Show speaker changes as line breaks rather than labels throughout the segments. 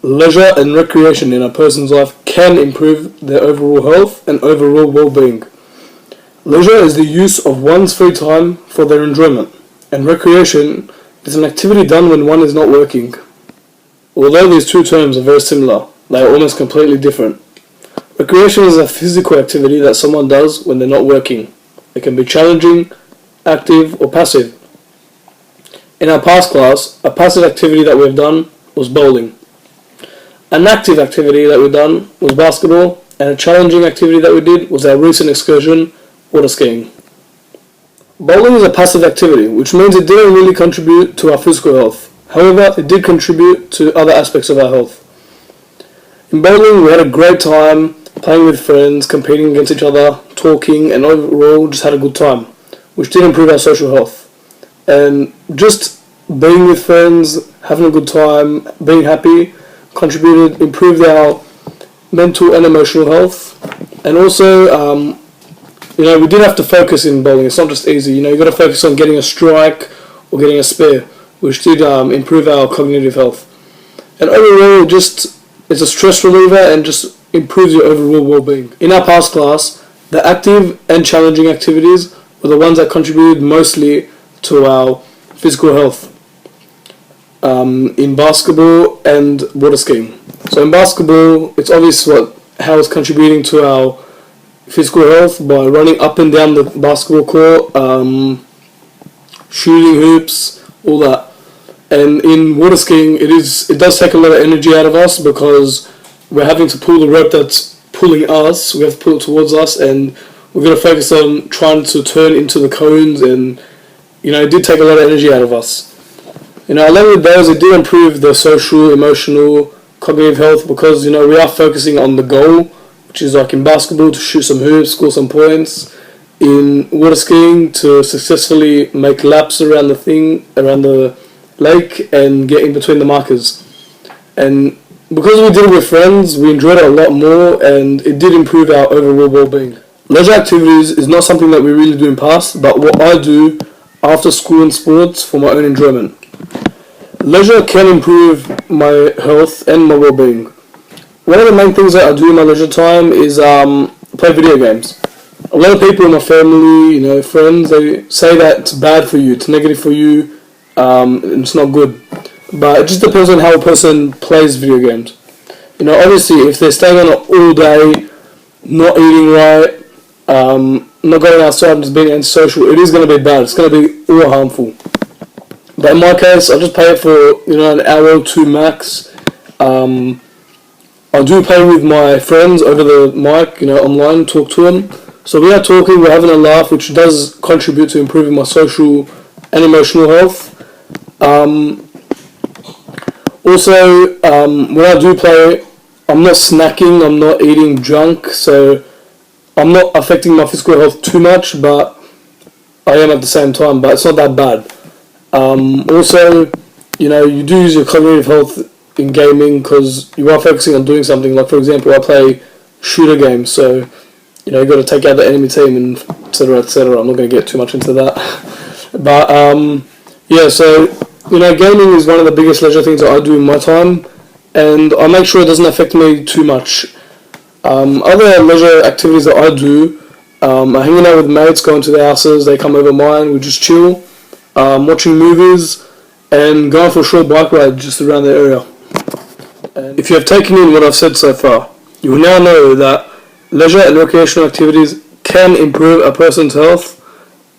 Leisure and recreation in a person's life can improve their overall health and overall well-being. Leisure is the use of one's free time for their enjoyment, and recreation is an activity done when one is not working. Although these two terms are very similar, they are almost completely different. Recreation is a physical activity that someone does when they're not working. It can be challenging, active, or passive. In our past class, a passive activity that we've done was bowling. An active activity that we've done was basketball, and a challenging activity that we did was our recent excursion, water skiing. Bowling is a passive activity, which means it didn't really contribute to our physical health. However, it did contribute to other aspects of our health. In bowling, we had a great time playing with friends, competing against each other, talking, and overall just had a good time, which did improve our social health. And just being with friends, having a good time, being happy, improved our mental and emotional health. And also, we did have to focus in bowling. It's not just easy. You got to focus on getting a strike or getting a spare, which did improve our cognitive health. And overall, it's a stress reliever and just improves your overall well-being. In our past class, the active and challenging activities were the ones that contributed mostly to our physical health. In basketball and water skiing. So in basketball, it's obvious how it's contributing to our physical health by running up and down the basketball court, shooting hoops, all that. And in water skiing, it does take a lot of energy out of us because we're having to pull the rope that's pulling us. We have to pull it towards us, and we're going to focus on trying to turn into the cones, and it did take a lot of energy out of us. Along with those, it did improve the social, emotional, cognitive health because, we are focusing on the goal, which is like in basketball to shoot some hoops, score some points. In water skiing to successfully make laps around the lake and get in between the markers. And because we did it with friends, we enjoyed it a lot more and it did improve our overall well-being. Leisure activities is not something that we really do in past, but what I do after school and sports for my own enjoyment. Leisure can improve my health and my well-being. One of the main things that I do in my leisure time is play video games. A lot of people in my family, friends, they say that it's bad for you, it's negative for you, and it's not good. But it just depends on how a person plays video games. Obviously, if they're staying on it all day, not eating right, not going outside and just being antisocial, it is going to be bad. It's going to be all harmful. But in my case, I just play it for an hour or two max. I do play with my friends over the mic, online, talk to them. So we are talking, we're having a laugh, which does contribute to improving my social and emotional health. Also, when I do play, I'm not snacking, I'm not eating junk, so I'm not affecting my physical health too much, but I am at the same time, but it's not that bad. Also, you do use your cognitive health in gaming because you are focusing on doing something. Like, for example, I play shooter games, so you got to take out the enemy team and etc. etc. I'm not going to get too much into that, but so gaming is one of the biggest leisure things that I do in my time, and I make sure it doesn't affect me too much. Other leisure activities that I do are hanging out with mates, going to their houses, they come over mine, we just chill, watching movies, and going for a short bike ride just around the area. And if you have taken in what I've said so far, you will now know that leisure and recreational activities can improve a person's health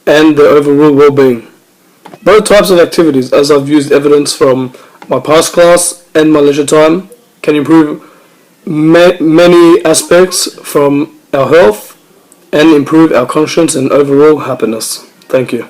and their overall well-being. Both types of activities, as I've used evidence from my past class and my leisure time, can improve many aspects from our health and improve our conscience and overall happiness. Thank you.